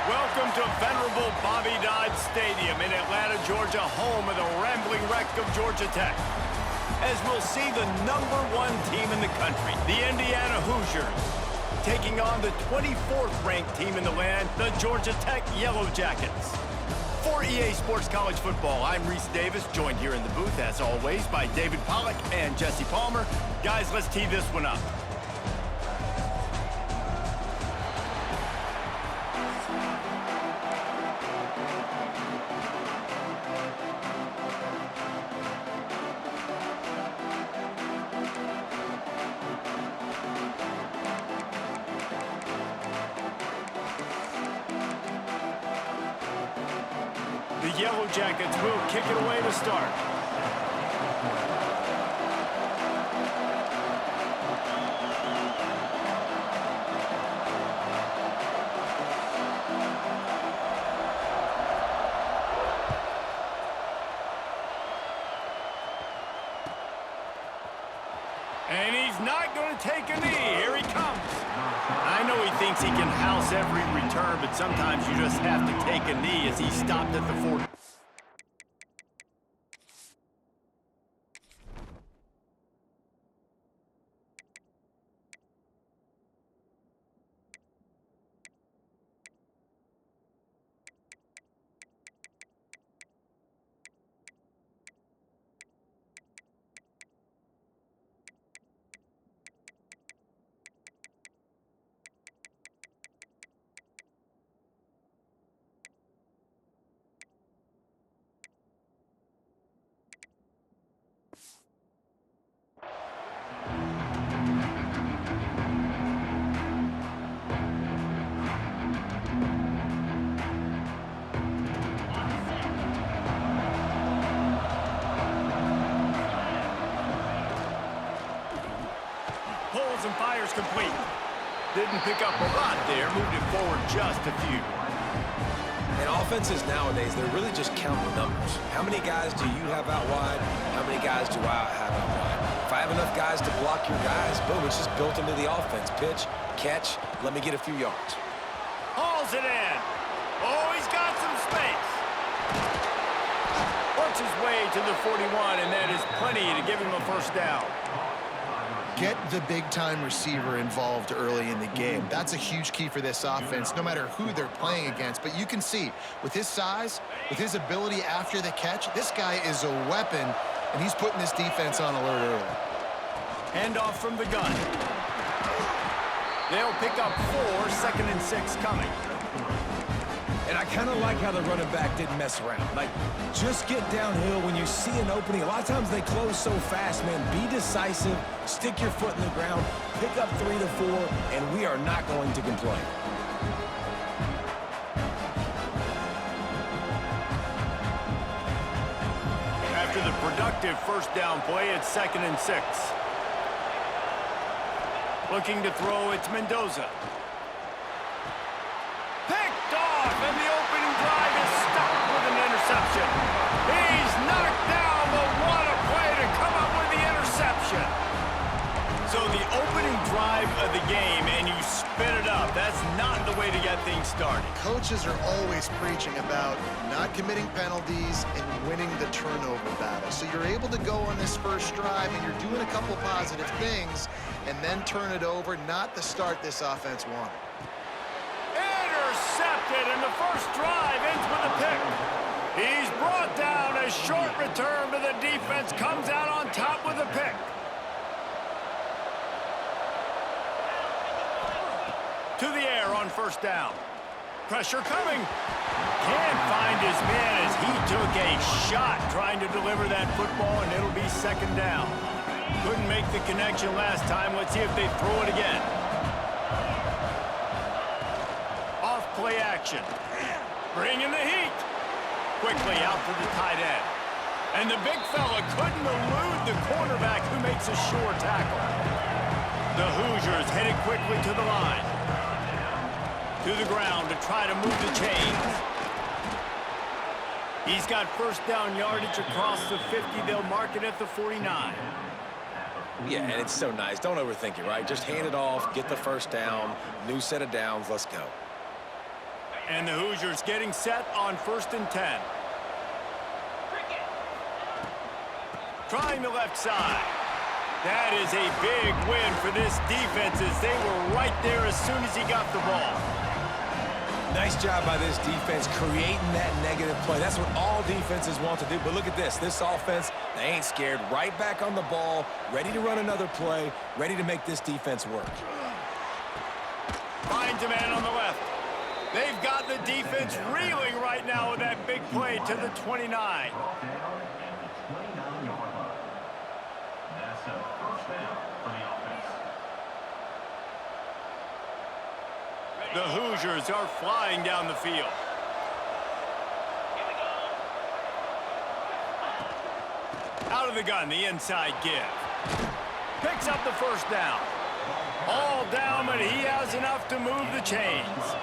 Welcome to venerable Bobby Dodd Stadium in Atlanta, Georgia, home of the rambling wreck of Georgia Tech. As we'll see the #1 team in the country, the Indiana Hoosiers, taking on the 24th ranked team in the land, the Georgia Tech Yellow Jackets. For EA Sports College Football, I'm Reese Davis, joined here in the booth, as always, by David Pollack and Jesse Palmer. Guys, let's tee this one up. The Yellow Jackets will kick it away to start. And he's not going to take a knee. Here he comes. I know he thinks he can house every return, but sometimes you just have to take a knee as he stopped at the 40. Pulls and fires complete. Didn't pick up a lot there, moved it forward just a few. And offenses nowadays, they're really just counting numbers. How many guys do you have out wide? How many guys do I have out wide? If I have enough guys to block your guys, boom, it's just built into the offense. Pitch, catch, let me get a few yards. Hauls it in. Oh, he's got some space. Works his way to the 41, and that is plenty to give him a first down. Get the big-time receiver involved early in the game. That's a huge key for this offense, no matter who they're playing against. But you can see, with his size, with his ability after the catch, this guy is a weapon, and he's putting this defense on alert early. Handoff from the gun. They'll pick up 4, 2nd and 6 coming. And I kind of like how the running back didn't mess around. Like, just get downhill when you see an opening. A lot of times they close so fast, man. Be decisive, stick your foot in the ground, pick up 3 to 4, and we are not going to complain. After the productive first down play, it's 2nd and 6. Looking to throw, it's Mendoza. Picked off, and the opening drive is stuck with an interception. He's knocked down, but what a play to come up with the interception. So the opening drive of the game, and you spin it up. That's not the way to get things started. Coaches are always preaching about not committing penalties and winning the turnover battle. So you're able to go on this first drive, and you're doing a couple positive things, and then turn it over, not the start this offense wanted. Intercepted, and the first drive ends with a pick. He's brought down. A short return, but the defense comes out on top with a pick. To the air on first down. Pressure coming. Can't find his man as he took a shot trying to deliver that football, and it'll be 2nd down. Couldn't make the connection last time. Let's see if they throw it again. Off play action. Bringing the heat. Quickly out to the tight end. And the big fella couldn't elude the cornerback who makes a sure tackle. The Hoosiers headed quickly to the line. To the ground to try to move the chains. He's got first down yardage across the 50. They'll mark it at the 49. Yeah, and it's so nice. Don't overthink it, right? Just hand it off, get the first down, new set of downs, let's go. And the Hoosiers getting set on 1st and 10. Trying the left side. That is a big win for this defense as they were right there as soon as he got the ball. Nice job by this defense creating that negative play. That's what all defenses want to do. But look at this. This offense, they ain't scared. Right back on the ball, ready to run another play, ready to make this defense work. Finds a man on the left. They've got the defense reeling right now with that big play to the 29. The Hoosiers are flying down the field. Out of the gun, the inside give. Picks up the first down. All down, but he has enough to move the chains.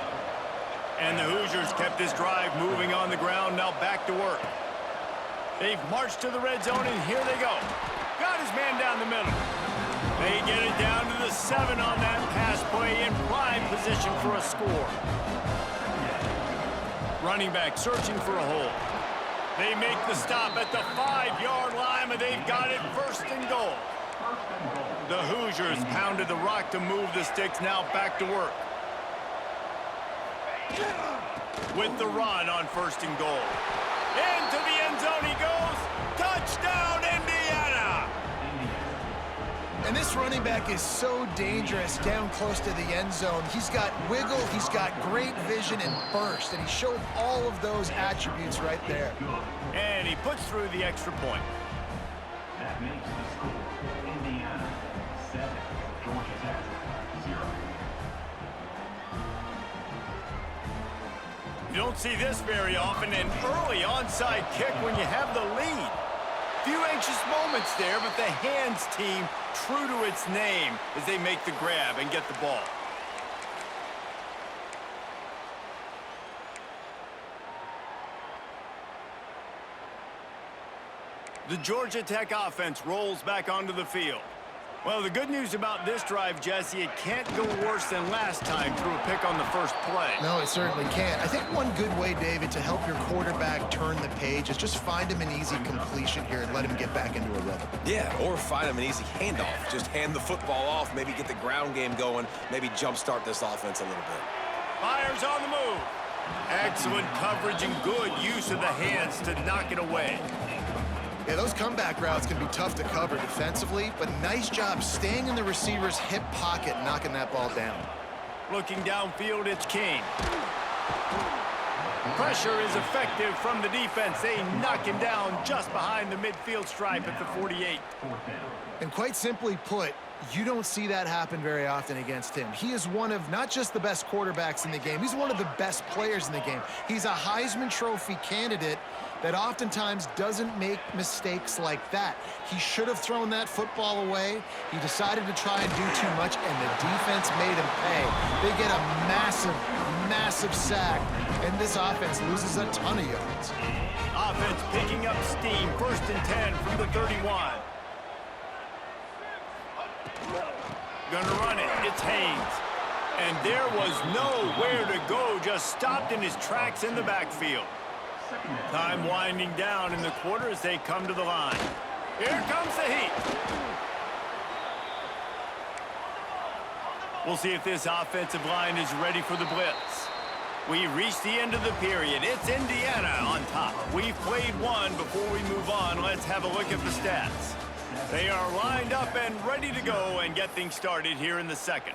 And the Hoosiers kept this drive moving on the ground, now back to work. They've marched to the red zone, and here they go. Got his man down the middle. They get it down to the 7 on that pass play in prime position for a score. Running back searching for a hole. They make the stop at the 5-yard line, but they've got it 1st and goal. The Hoosiers pounded the rock to move the sticks, now back to work. With the run on 1st and goal. Into the end zone he goes. Touchdown, Indiana! And this running back is so dangerous down close to the end zone. He's got wiggle, he's got great vision and burst, and he showed all of those attributes right there. And he puts through the extra point. That makes the score Indiana 7, Georgia Tech 0. You don't see this very often, an early onside kick when you have the lead. Few anxious moments there, but the hands team true to its name as they make the grab and get the ball. The Georgia Tech offense rolls back onto the field. Well, the good news about this drive, Jesse, it can't go worse than last time through a pick on the first play. No, it certainly can't. I think one good way, David, to help your quarterback turn the page is just find him an easy completion here and let him get back into a rhythm. Yeah, or find him an easy handoff. Just hand the football off, maybe get the ground game going, maybe jumpstart this offense a little bit. Fires on the move. Excellent coverage and good use of the hands to knock it away. Yeah, those comeback routes can be tough to cover defensively, but nice job staying in the receiver's hip pocket, knocking that ball down. Looking downfield, it's King. Pressure is effective from the defense. They knock him down just behind the midfield stripe at the 48. And quite simply put, you don't see that happen very often against him. He is one of not just the best quarterbacks in the game, he's one of the best players in the game. He's a Heisman Trophy candidate that oftentimes doesn't make mistakes like that. He should have thrown that football away. He decided to try and do too much, and the defense made him pay. They get a massive, massive sack, and this offense loses a ton of yards. Offense picking up steam, 1st and 10 from the 31. Gonna run it, it's Haynes. And there was nowhere to go, just stopped in his tracks in the backfield. Time winding down in the quarter as they come to the line. Here comes the heat. We'll see if this offensive line is ready for the blitz. We reach the end of the period. It's Indiana on top. We've played one. Before we move on, let's have a look at the stats. They are lined up and ready to go and get things started here in the second.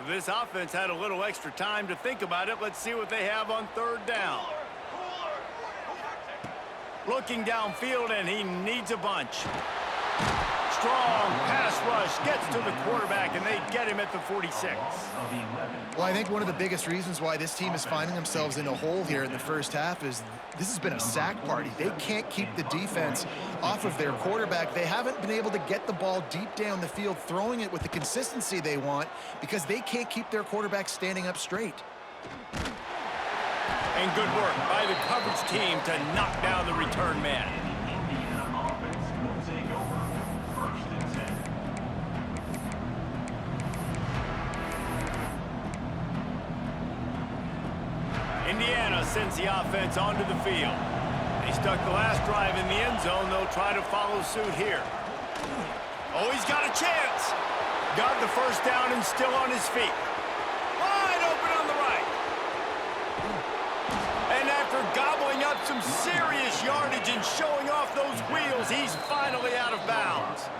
This offense had a little extra time to think about it. Let's see what they have on 3rd down. Looking downfield, and he needs a bunch. Strong pass rush gets to the quarterback, and they get him at the 46. Well, I think one of the biggest reasons why this team is finding themselves in a hole here in the first half is this has been a sack party. They can't keep the defense off of their quarterback. They haven't been able to get the ball deep down the field, throwing it with the consistency they want because they can't keep their quarterback standing up straight. And good work by the coverage team to knock down the return man. Indiana sends the offense onto the field. They stuck the last drive in the end zone. They'll try to follow suit here. Oh, he's got a chance. Got the first down and still on his feet. Wide open on the right. And after gobbling up some serious yardage and showing off those wheels, he's finally out of bounds.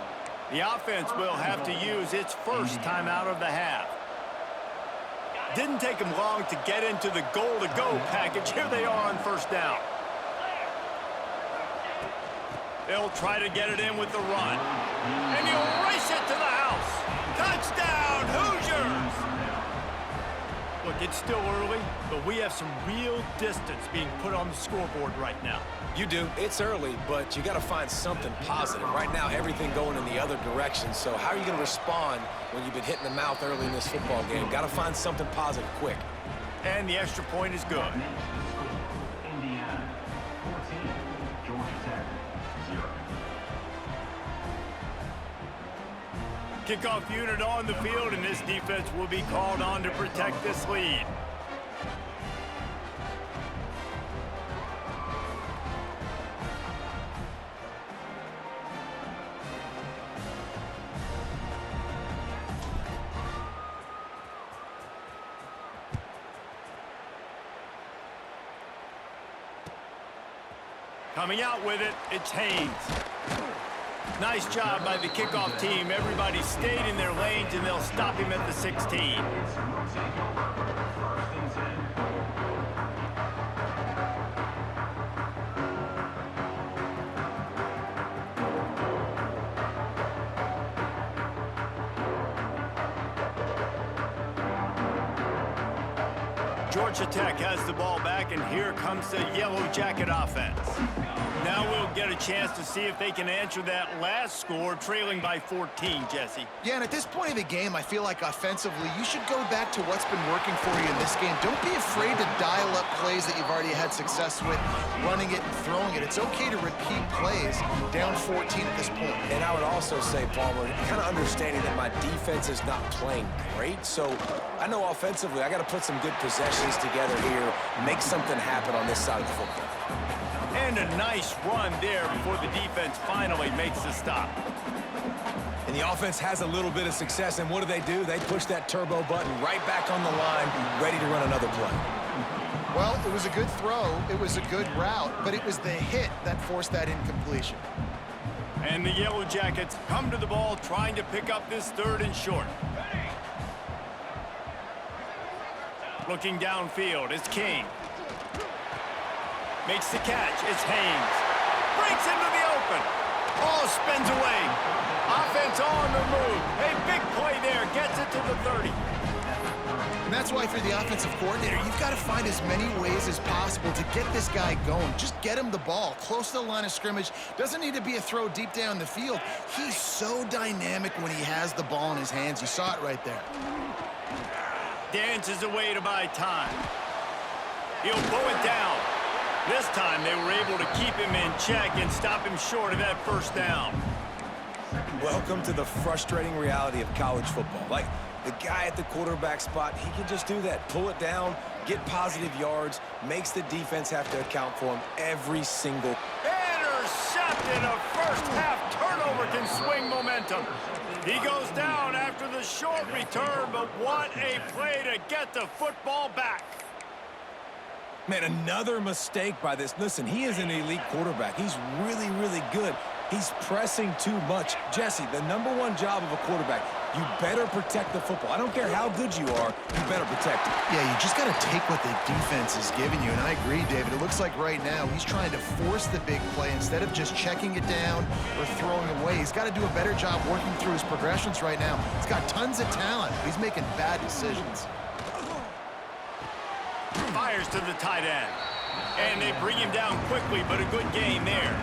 The offense will have to use its first timeout of the half. Didn't take him long to get into the goal-to-go package. Here they are on first down. They'll try to get it in with the run. And he'll race it to the house. Touchdown, Hoosiers! Look, it's still early, but we have some real distance being put on the scoreboard right now. You do. It's early, but you got to find something positive. Right now, everything going in the other direction. So how are you going to respond when you've been hit in the mouth early in this football game? Got to find something positive quick. And the extra point is good. Indiana 14, Georgia Tech 0. Kickoff unit on the field, and this defense will be called on to protect this lead. Coming out with it, it's Haynes. Nice job by the kickoff team. Everybody stayed in their lanes, and they'll stop him at the 16. Georgia Tech has the ball back, and here comes the Yellow Jacket offense. Now we'll get a chance to see if they can answer that last score, trailing by 14, Jesse. Yeah, and at this point of the game, I feel like offensively, you should go back to what's been working for you in this game. Don't be afraid to dial up plays that you've already had success with, running it and throwing it. It's okay to repeat plays down 14 at this point. And I would also say, Palmer, kind of understanding that my defense is not playing great, so I know offensively I got to put some good possessions together here, make something happen on this side of the football. And a nice run there before the defense finally makes the stop. And the offense has a little bit of success, and what do? They push that turbo button right back on the line, ready to run another play. Well, it was a good throw, it was a good route, but it was the hit that forced that incompletion. And the Yellow Jackets come to the ball trying to pick up this third and short. Looking downfield, it's King. Makes the catch, it's Haynes. Breaks into the open. Ball spins away. Offense on the move. A big play there, gets it to the 30. And that's why for the offensive coordinator, you've got to find as many ways as possible to get this guy going. Just get him the ball close to the line of scrimmage. Doesn't need to be a throw deep down the field. He's so dynamic when he has the ball in his hands. You saw it right there. Dances away to buy time. He'll pull it down. This time they were able to keep him in check and stop him short of that first down. Welcome to the frustrating reality of college football. Like, the guy at the quarterback spot, he can just do that. Pull it down, get positive yards, makes the defense have to account for him every single. Intercepted. A first half turnover can swing momentum. He goes down after the short return, but what a play to get the football back. Man, another mistake by this. Listen, he is an elite quarterback. He's really, really good. He's pressing too much. Jesse, the #1 job of a quarterback, you better protect the football. I don't care how good you are, you better protect it. Yeah, you just got to take what the defense is giving you, and I agree, David. It looks like right now he's trying to force the big play instead of just checking it down or throwing away. He's got to do a better job working through his progressions right now. He's got tons of talent. He's making bad decisions. Fires to the tight end. And they bring him down quickly, but a good gain there.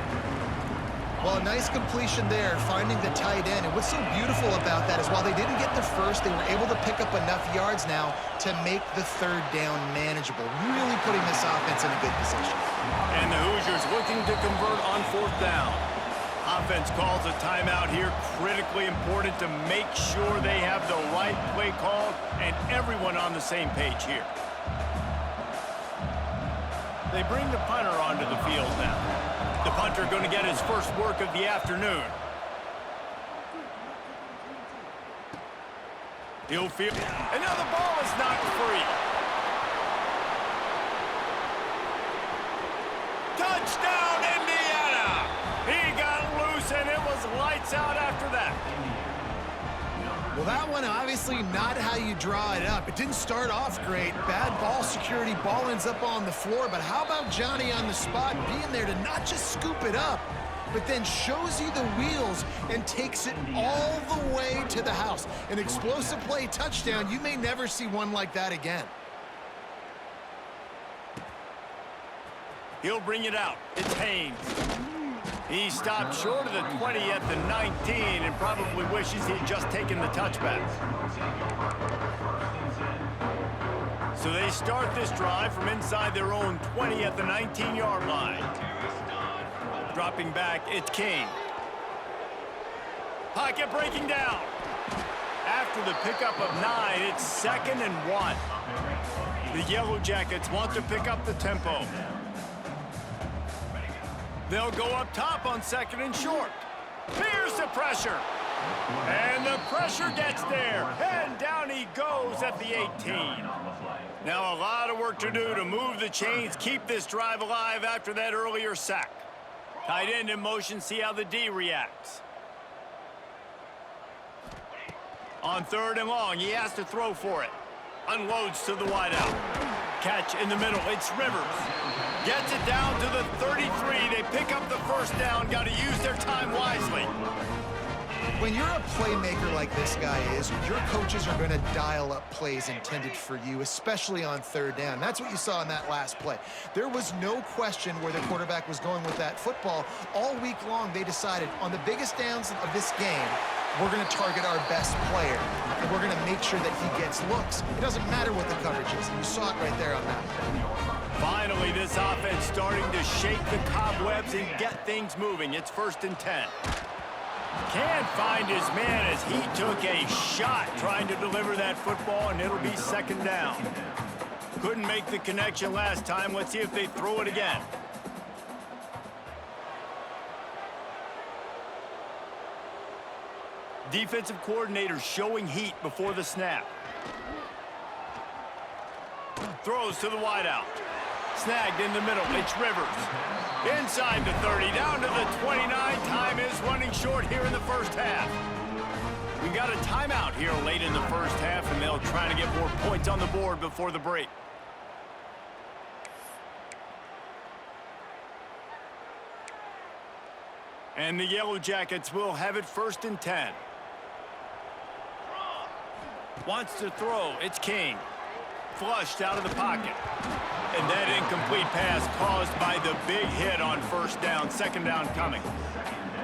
Well, a nice completion there, finding the tight end. And what's so beautiful about that is while they didn't get the first, they were able to pick up enough yards now to make the third down manageable, really putting this offense in a good position. And the Hoosiers looking to convert on fourth down. Offense calls a timeout here, critically important to make sure they have the right play called and everyone on the same page here. They bring the punter onto the field now. The punter going to get his first work of the afternoon. He'll field. And now the ball is knocked free. Touchdown, Indiana! He got loose, and it was lights out after that. Well, that one obviously not how you draw it up. It didn't start off great. Bad ball security. Ball ends up on the floor. But how about Johnny on the spot being there to not just scoop it up, but then shows you the wheels and takes it all the way to the house. An explosive play touchdown. You may never see one like that again. He'll bring it out. It's Haynes. He stopped short of the 20 at the 19 and probably wishes he'd just taken the touchback. So they start this drive from inside their own 20 at the 19-yard line. Dropping back, it's King. Pocket breaking down. After the pickup of 9, it's 2nd and 1. The Yellow Jackets want to pick up the tempo. They'll go up top on 2nd and short. Here's the pressure. And the pressure gets there. And down he goes at the 18. Now a lot of work to do to move the chains, keep this drive alive after that earlier sack. Tight end in motion, see how the D reacts. On 3rd and long, he has to throw for it. Unloads to the wideout. Catch in the middle, it's Rivers. Gets it down to the 33. They pick up the first down. Got to use their time wisely. When you're a playmaker like this guy is, your coaches are going to dial up plays intended for you, especially on 3rd down. That's what you saw in that last play. There was no question where the quarterback was going with that football. All week long, they decided on the biggest downs of this game, we're going to target our best player, and we're going to make sure that he gets looks. It doesn't matter what the coverage is. You saw it right there on that play. Finally, this offense starting to shake the cobwebs and get things moving. It's 1st and 10. Can't find his man as he took a shot trying to deliver that football, and it'll be 2nd down. Couldn't make the connection last time. Let's see if they throw it again. Defensive coordinator showing heat before the snap. Throws to the wideout. Snagged in the middle, it's Rivers. Inside the 30, down to the 29. Time is running short here in the first half. We got a timeout here late in the first half, and they'll try to get more points on the board before the break. And the Yellow Jackets will have it 1st and 10. Wants to throw, it's King. Flushed out of the pocket. And that incomplete pass caused by the big hit on 1st down, 2nd down coming.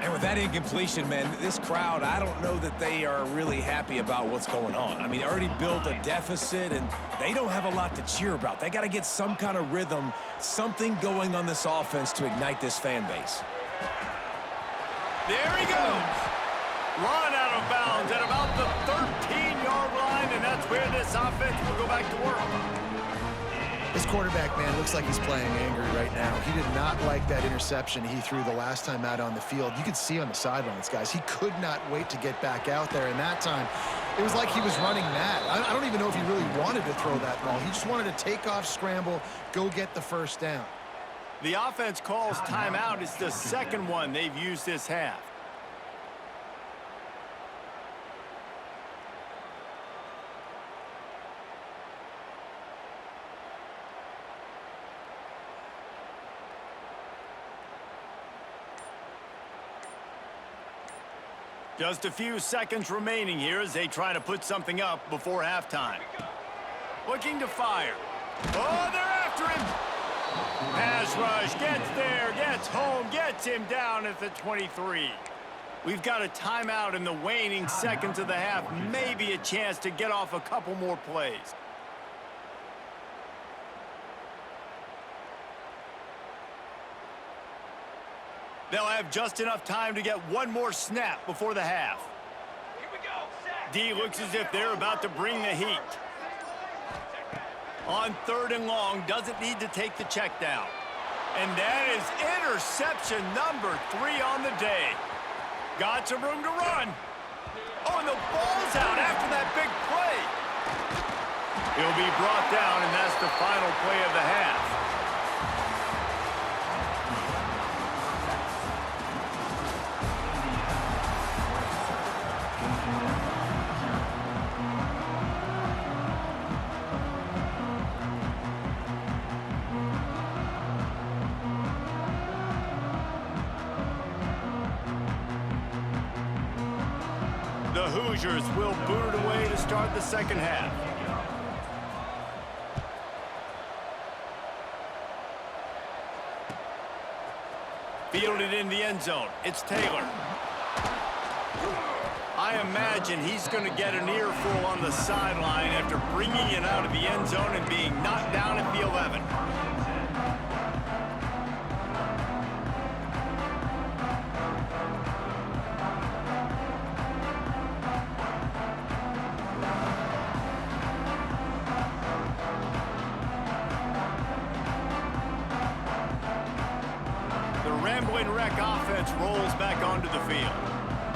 And with that incompletion, man, this crowd, I don't know that they are really happy about what's going on. I mean, they already built a deficit, and they don't have a lot to cheer about. They got to get some kind of rhythm, something going on this offense to ignite this fan base. There he goes. Run out of bounds at about the 13-yard line, and that's where this offense will go back to work. This quarterback, man, looks like he's playing angry right now. He did not like that interception he threw the last time out on the field. You could see on the sidelines, guys, he could not wait to get back out there. And that time, it was like he was running mad. I don't even know if he really wanted to throw that ball. He just wanted to take off, scramble, go get the 1st down. The offense calls timeout. It's the 2nd one they've used this half. Just a few seconds remaining here as they try to put something up before halftime. Looking to fire. Oh, they're after him. Pass rush, gets there, gets home, gets him down at the 23. We've got a timeout in the waning seconds of the half. Maybe a chance to get off a couple more plays. They'll have just enough time to get one more snap before the half. Here we go. D looks as if they're about to bring the heat. On 3rd and long, doesn't need to take the check down. And that is interception number 3 on the day. Got some room to run. Oh, and the ball's out after that big play. He'll be brought down, and that's the final play of the half. The Hoosiers will boot it away to start the second half. Fielded in the end zone. It's Taylor. I imagine he's going to get an earful on the sideline after bringing it out of the end zone and being knocked down at the 11. Rambling Wreck offense rolls back onto the field.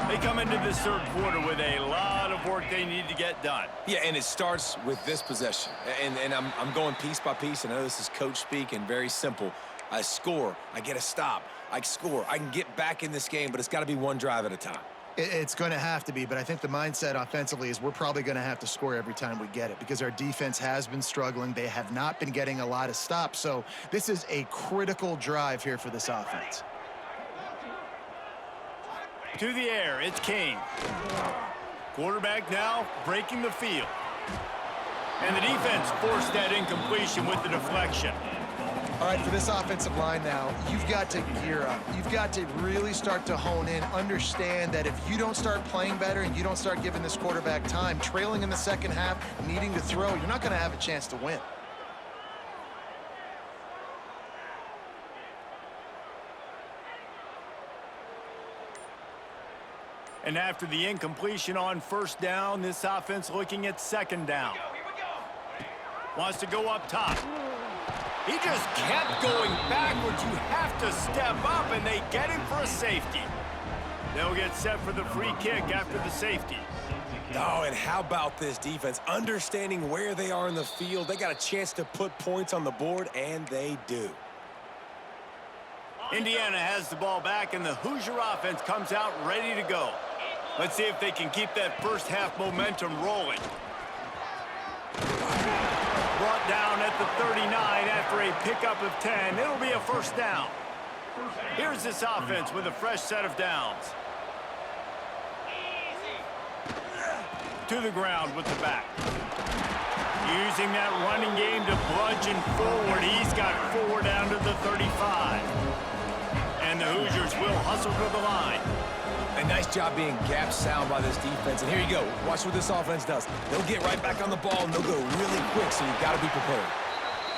They come into this third quarter with a lot of work they need to get done. Yeah, and it starts with this possession. And I'm going piece by piece. I know this is coach speak and very simple. I score, I get a stop, I score. I can get back in this game, but it's got to be one drive at a time. It's going to have to be, but I think the mindset offensively is we're probably going to have to score every time we get it because our defense has been struggling. They have not been getting a lot of stops, so this is a critical drive here for this offense. To the air, it's Kane. Quarterback now breaking the field. And the defense forced that incompletion with the deflection. All right, for this offensive line now, you've got to gear up. You've got to really start to hone in, understand that if you don't start playing better and you don't start giving this quarterback time, trailing in the second half, needing to throw, you're not going to have a chance to win. And after the incompletion on first down, this offense looking at second down. Wants to go up top. He just kept going backwards. You have to step up, and they get him for a safety. They'll get set for the free kick after the safety. Oh, and how about this defense? Understanding where they are in the field. They got a chance to put points on the board, and they do. Indiana has the ball back, and the Hoosier offense comes out ready to go. Let's see if they can keep that first half momentum rolling. Brought down at the 39 after a pickup of 10. It'll be a first down. Here's this offense with a fresh set of downs. To the ground with the back. Using that running game to bludgeon forward. He's got 4 down to the 35. And the Hoosiers will hustle to the line. A nice job being gap sound by this defense. And here you go. Watch what this offense does. They'll get right back on the ball, and they'll go really quick, so you've got to be prepared.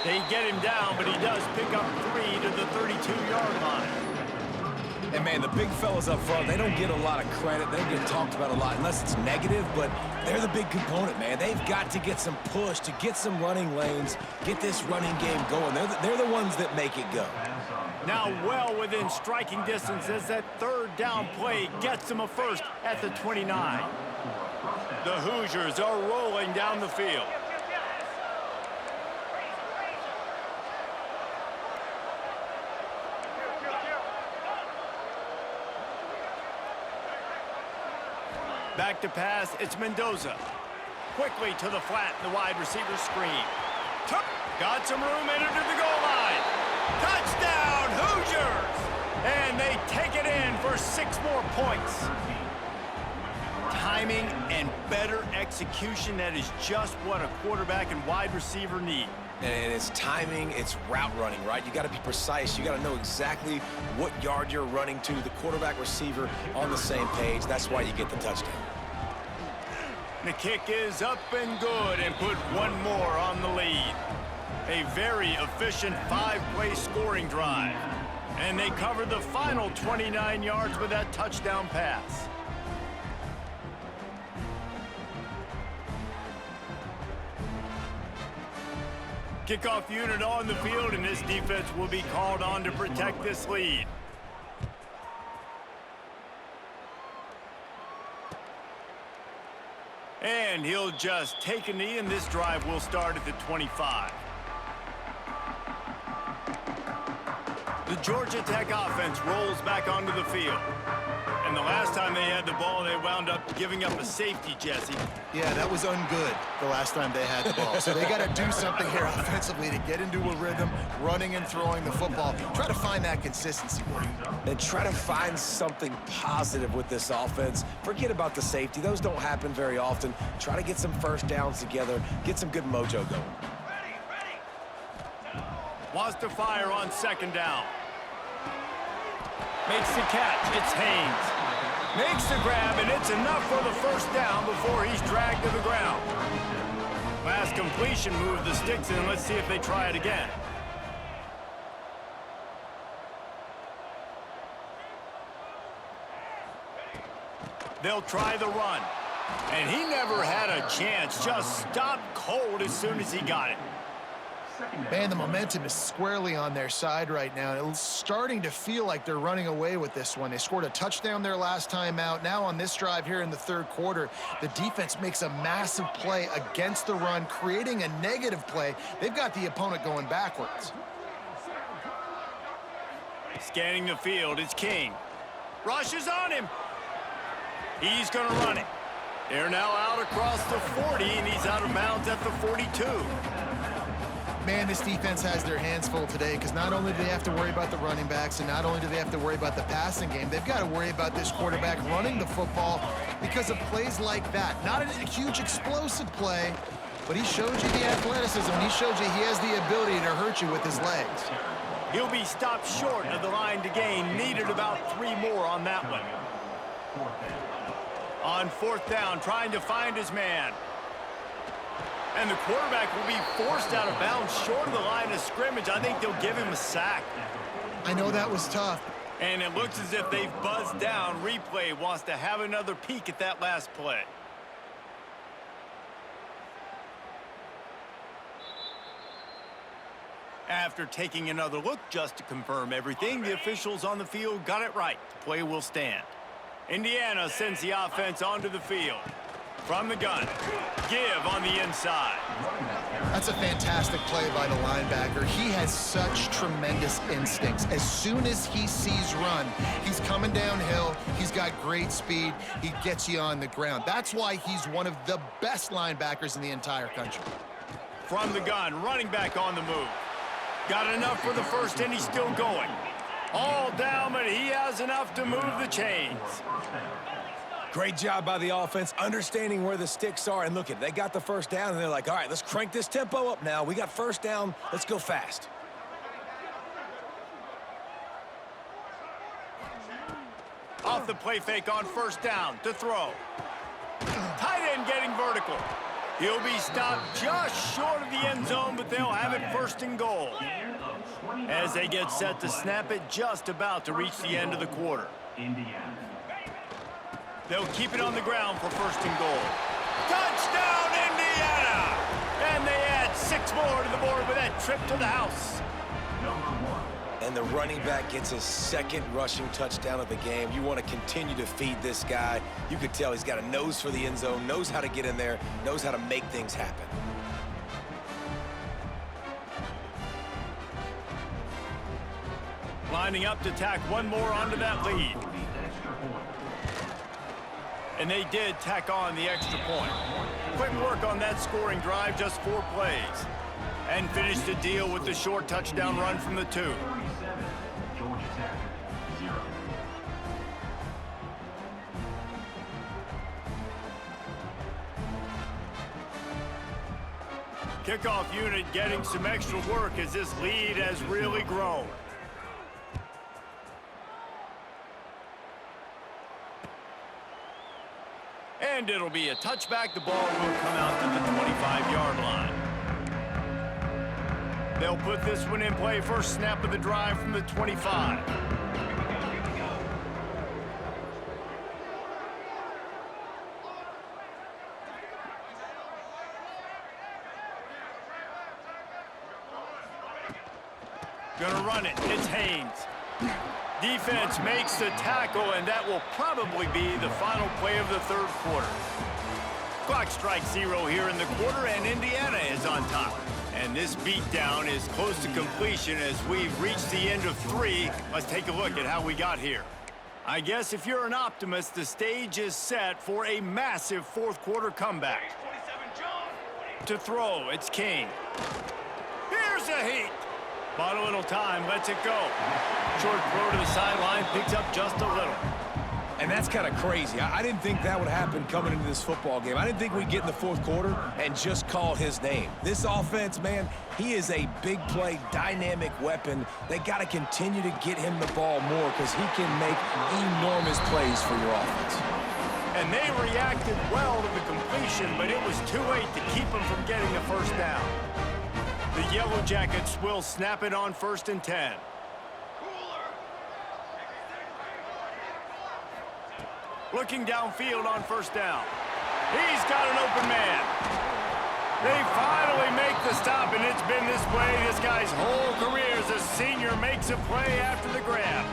They get him down, but he does pick up 3 to the 32-yard line. And, man, the big fellas up front, they don't get a lot of credit. They don't get talked about a lot unless it's negative, but they're the big component, man. They've got to get some push, to get some running lanes, get this running game going. They're the ones that make it go. Now well within striking distance as that third down play gets them a first at the 29. The Hoosiers are rolling down the field. Back to pass, it's Mendoza. Quickly to the flat, the wide receiver screen. Got some room, entered to the goal line. Touchdown, Hoosiers! And they take it in for 6 more points. Timing and better execution, that is just what a quarterback and wide receiver need. And it's timing, it's route running, right? You got to be precise. You got to know exactly what yard you're running to. The quarterback receiver on the same page. That's why you get the touchdown. The kick is up and good and put 1 more on the lead. A very efficient 5-play scoring drive. And they cover the final 29 yards with that touchdown pass. Kickoff unit on the field, and this defense will be called on to protect this lead. And he'll just take a knee, and this drive will start at the 25. The Georgia Tech offense rolls back onto the field. And the last time they had the ball, they wound up giving up a safety, Jesse. Yeah, that was ungood the last time they had the ball. So they got to do something here offensively to get into a rhythm, running and throwing the football. Try to find that consistency. And try to find something positive with this offense. Forget about the safety. Those don't happen very often. Try to get some first downs together, get some good mojo going. Wants to fire on second down. Makes the catch. It's Haynes. Makes the grab, and it's enough for the first down before he's dragged to the ground. Last completion moved the sticks in. Let's see if they try it again. They'll try the run. And he never had a chance. Just stopped cold as soon as he got it. Man, the momentum is squarely on their side right now. It's starting to feel like they're running away with this one. They scored a touchdown their last time out. Now on this drive here in the third quarter, the defense makes a massive play against the run, creating a negative play. They've got the opponent going backwards. Scanning the field, it's King. Rushes on him. He's going to run it. They're now out across the 40, and he's out of bounds at the 42. Man, this defense has their hands full today because not only do they have to worry about the running backs and not only do they have to worry about the passing game, they've got to worry about this quarterback running the football because of plays like that. Not a huge explosive play, but he showed you the athleticism. He showed you he has the ability to hurt you with his legs. He'll be stopped short of the line to gain. Needed about 3 more on that one. On fourth down, trying to find his man. And the quarterback will be forced out of bounds short of the line of scrimmage. I think they'll give him a sack. I know that was tough. And it looks as if they've buzzed down. Replay wants to have another peek at that last play. After taking another look just to confirm everything, the officials on the field got it right. The play will stand. Indiana sends the offense onto the field. From the gun, give on the inside. That's a fantastic play by the linebacker. He has such tremendous instincts. As soon as he sees run, he's coming downhill. He's got great speed. He gets you on the ground. That's why he's one of the best linebackers in the entire country. From the gun, running back on the move. Got enough for the first, and he's still going. All down, but he has enough to move the chains. Great job by the offense, understanding where the sticks are. And look, they got the first down, and they're like, all right, let's crank this tempo up now. We got first down. Let's go fast. Off the play fake on first down to throw. Tight end getting vertical. He'll be stopped just short of the end zone, but they'll have it first and goal. As they get set to snap it, just about to reach the end of the quarter. They'll keep it on the ground for first and goal. Touchdown, Indiana! And they add 6 more to the board with that trip to the house. And the running back gets his second rushing touchdown of the game. You want to continue to feed this guy. You could tell he's got a nose for the end zone, knows how to get in there, knows how to make things happen. Lining up to tack one more onto that lead. And they did tack on the extra point. Quick work on that scoring drive, just 4 plays. And finished the deal with the short touchdown run from the 2. Kickoff unit getting some extra work as this lead has really grown. And it'll be a touchback. The ball will come out to the 25-yard line. They'll put this one in play. First snap of the drive from the 25. Gonna run it. It's Haynes. Defense makes the tackle, and that will probably be the final play of the third quarter. Clock strikes 0 here in the quarter, and Indiana is on top. And this beatdown is close to completion as we've reached the end of 3. Let's take a look at how we got here. I guess if you're an optimist, the stage is set for a massive fourth quarter comeback. To throw, it's King. Here's a heat. Bought a little time, lets it go. Short throw to the sideline, picks up just a little. And that's kind of crazy. I didn't think that would happen coming into this football game. I didn't think we'd get in the fourth quarter and just call his name. This offense, man, he is a big play, dynamic weapon. They got to continue to get him the ball more because he can make enormous plays for your offense. And they reacted well to the completion, but it was too late to keep him from getting the first down. The Yellow Jackets will snap it on 1st and 10. Looking downfield on 1st down. He's got an open man. They finally make the stop, and it's been this way this guy's whole career as a senior makes a play after the grab.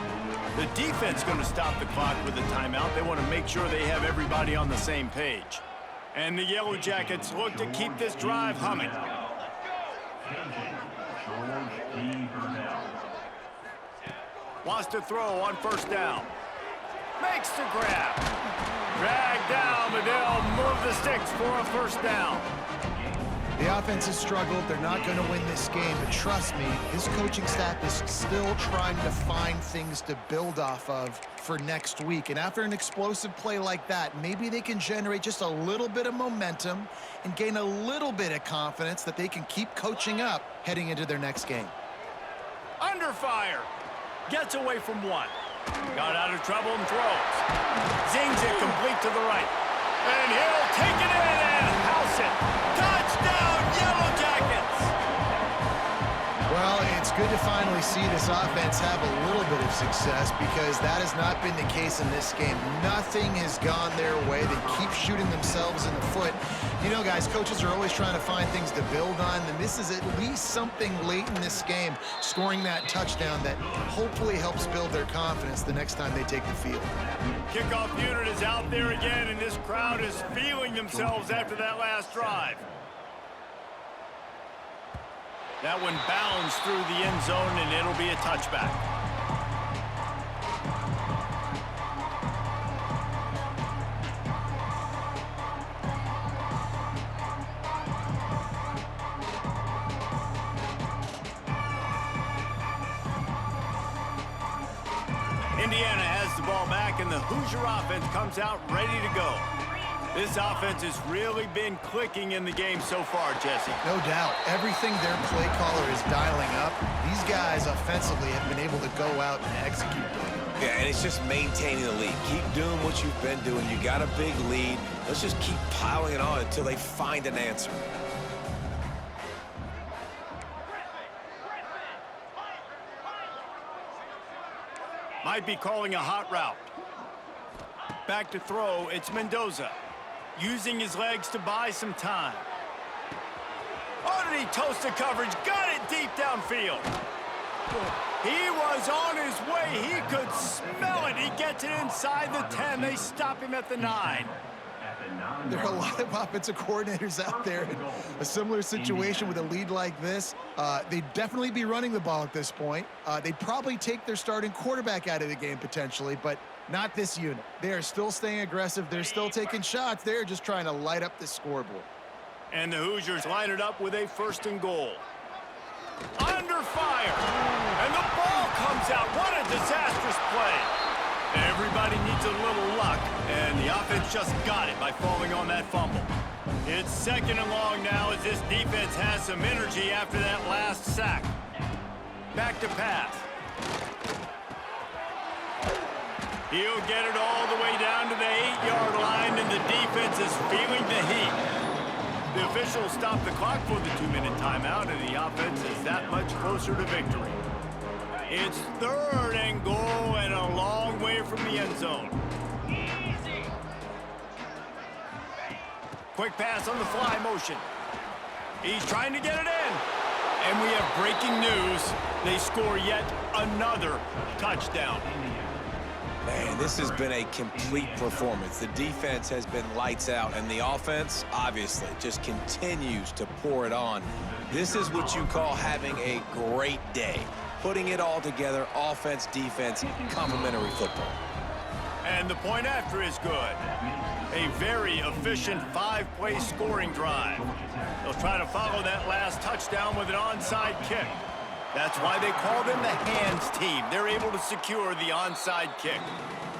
The defense going to stop the clock with a timeout. They want to make sure they have everybody on the same page. And the Yellow Jackets look to keep this drive humming. Wants to throw on 1st down. Makes the grab. Drag down, but they'll move the sticks for a 1st down. The offense has struggled. They're not going to win this game, but trust me, his coaching staff is still trying to find things to build off of for next week. And after an explosive play like that, maybe they can generate just a little bit of momentum and gain a little bit of confidence that they can keep coaching up heading into their next game. Under fire. Gets away from one. Got out of trouble and throws. Zings it complete to the right. And he'll take it in and house it. Touchdown, Yellow Jackets! Well, it's good to finally see this offense have a little bit of success because that has not been the case in this game. Nothing has gone their way. They keep shooting themselves in the foot. You know, guys, coaches are always trying to find things to build on, and this is at least something late in this game, scoring that touchdown that hopefully helps build their confidence the next time they take the field. Kickoff unit is out there again, and this crowd is feeling themselves after that last drive. That one bounds through the end zone, and it'll be a touchback. Indiana has the ball back, and the Hoosier offense comes out ready to go. This offense has really been clicking in the game so far, Jesse. No doubt. Everything their play caller is dialing up, these guys offensively have been able to go out and execute them. Yeah, and it's just maintaining the lead. Keep doing what you've been doing. You got a big lead. Let's just keep piling it on until they find an answer. Might be calling a hot route. Back to throw, it's Mendoza. Using his legs to buy some time. Oh, did he toast the coverage? Got it deep downfield. He was on his way. He could smell it. He gets it inside the 10. They stop him at the 9. There are a lot of offensive coordinators out there in a similar situation with a lead like this. They'd definitely be running the ball at this point. They'd probably take their starting quarterback out of the game potentially, but not this unit. They are still staying aggressive. They're still taking shots. They're just trying to light up the scoreboard. And the Hoosiers line it up with a 1st and goal. Under fire. And the ball comes out. What a disastrous play. Everybody needs a little luck, and the offense just got it by falling on that fumble. It's 2nd and long now as this defense has some energy after that last sack. Back to pass. He'll get it all the way down to the 8-yard line, and the defense is feeling the heat. The officials stop the clock for the 2-minute timeout, and the offense is that much closer to victory. It's 3rd and goal and a long way from the end zone. Quick pass on the fly motion. He's trying to get it in. And we have breaking news. They score yet another touchdown. Man, this has been a complete performance. The defense has been lights out, and the offense, obviously, just continues to pour it on. This is what you call having a great day. Putting it all together, offense, defense, complementary football. And the point after is good. A very efficient 5-play scoring drive. They'll try to follow that last touchdown with an onside kick. That's why they call them the hands team. They're able to secure the onside kick.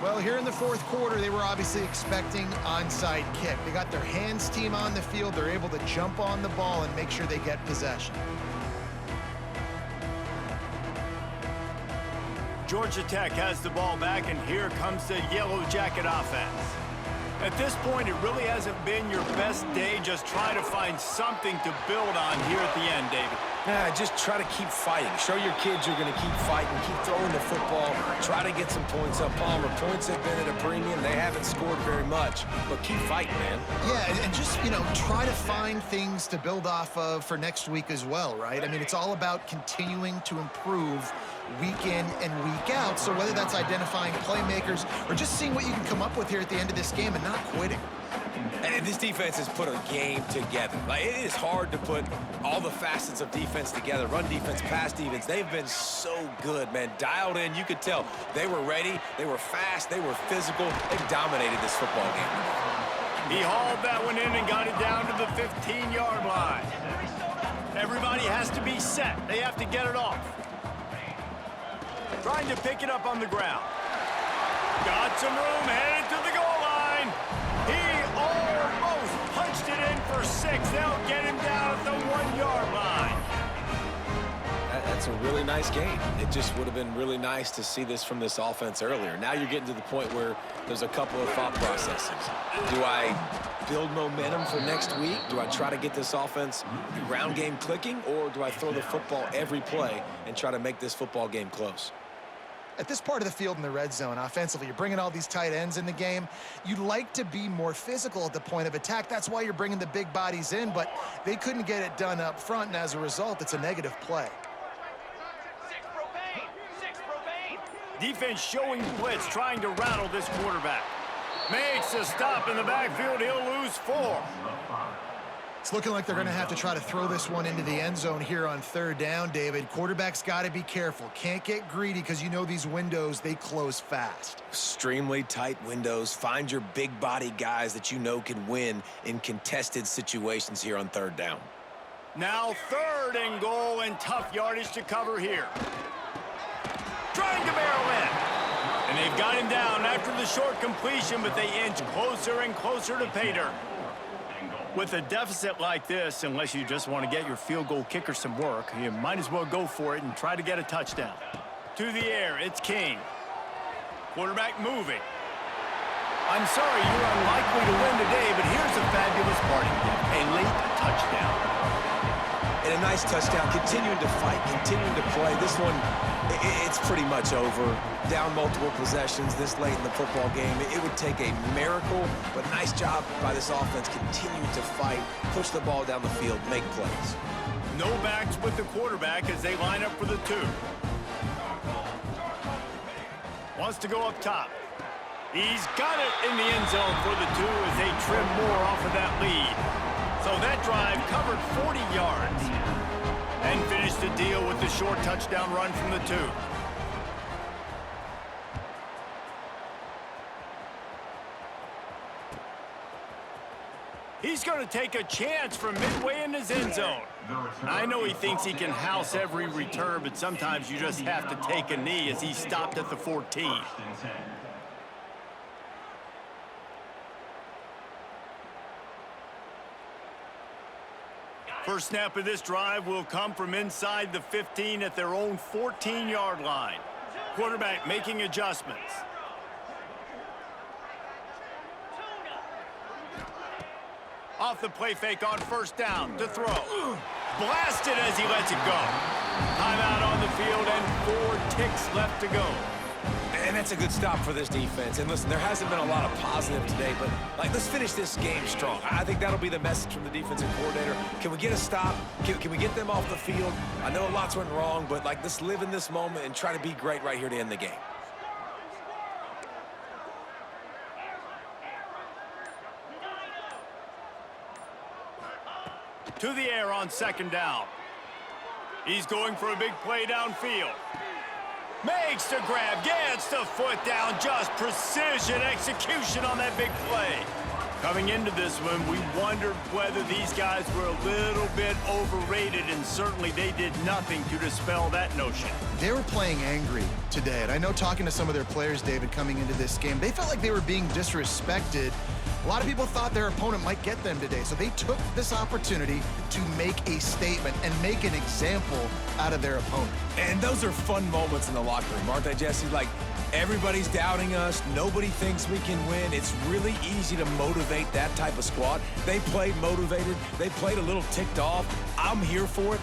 Well, here in the fourth quarter, they were obviously expecting onside kick. They got their hands team on the field. They're able to jump on the ball and make sure they get possession. Georgia Tech has the ball back, and here comes the Yellow Jacket offense. At this point, it really hasn't been your best day. Just try to find something to build on here at the end, David. Nah, just try to keep fighting. Show your kids you're going to keep fighting, keep throwing the football, try to get some points up. Palmer, points have been at a premium. They haven't scored very much, but keep fighting, man. Yeah, and just, you know, try to find things to build off of for next week as well, right? I mean, it's all about continuing to improve week in and week out. So whether that's identifying playmakers or just seeing what you can come up with here at the end of this game and not quitting. And this defense has put a game together. Like, it is hard to put all the facets of defense together. Run defense, pass defense. They've been so good, man. Dialed in. You could tell they were ready. They were fast. They were physical. They dominated this football game. He hauled that one in and got it down to the 15-yard line. Everybody has to be set. They have to get it off. Trying to pick it up on the ground. Got some room, headed to the goal line. He almost punched it in for 6. They'll get him down at the 1-yard line. That's a really nice game. It just would have been really nice to see this from this offense earlier. Now you're getting to the point where there's a couple of thought processes. Do I build momentum for next week? Do I try to get this offense, the ground game clicking, or do I throw the football every play and try to make this football game close? At this part of the field in the red zone, offensively, you're bringing all these tight ends in the game. You'd like to be more physical at the point of attack. That's why you're bringing the big bodies in, but they couldn't get it done up front, and as a result, it's a negative play. Defense showing blitz, trying to rattle this quarterback. Makes a stop in the backfield. He'll lose 4. It's looking like they're going to have to try to throw this one into the end zone here on third down, David. Quarterback's got to be careful. Can't get greedy because you know these windows, they close fast. Extremely tight windows. Find your big body guys that you know can win in contested situations here on third down. Now 3rd and goal, and tough yardage to cover here. Trying to barrel in. And they've got him down after the short completion, but they inch closer and closer to pay dirt. With a deficit like this, unless you just want to get your field goal kicker some work, you might as well go for it and try to get a touchdown. To the air, it's King. Quarterback moving. I'm sorry you're unlikely to win today, but here's a fabulous parting gift, a late touchdown. And a nice touchdown, continuing to fight, continuing to play. This one, it's pretty much over. Down multiple possessions this late in the football game. It would take a miracle, but nice job by this offense continuing to fight, push the ball down the field, make plays. No backs with the quarterback as they line up for the 2. Wants to go up top. He's got it in the end zone for the 2 as they trim more off of that lead. So that drive covered 40 yards and finished the deal with the short touchdown run from the 2. He's going to take a chance from midway in his end zone. I know he thinks he can house every return, but sometimes you just have to take a knee as he stopped at the 14. First snap of this drive will come from inside the 15 at their own 14-yard line. Quarterback making adjustments. Off the play fake on first down to throw. Blasted as he lets it go. Timeout on the field and 4 ticks left to go. And that's a good stop for this defense. And listen, there hasn't been a lot of positive today, but let's finish this game strong. I think that'll be the message from the defensive coordinator. Can we get a stop? Can we get them off the field? I know lots went wrong, but let's live in this moment and try to be great right here to end the game. To the air on second down. He's going for a big play downfield. Makes the grab, gets the foot down, just precision execution on that big play. Coming into this one, we wondered whether these guys were a little bit overrated, and certainly they did nothing to dispel that notion. They were playing angry today, and I know talking to some of their players, David, coming into this game, they felt like they were being disrespected. A lot of people thought their opponent might get them today, so they took this opportunity to make a statement and make an example out of their opponent. And those are fun moments in the locker room, aren't they, Jesse? Everybody's doubting us. Nobody thinks we can win. It's really easy to motivate that type of squad. They played motivated. They played a little ticked off. I'm here for it.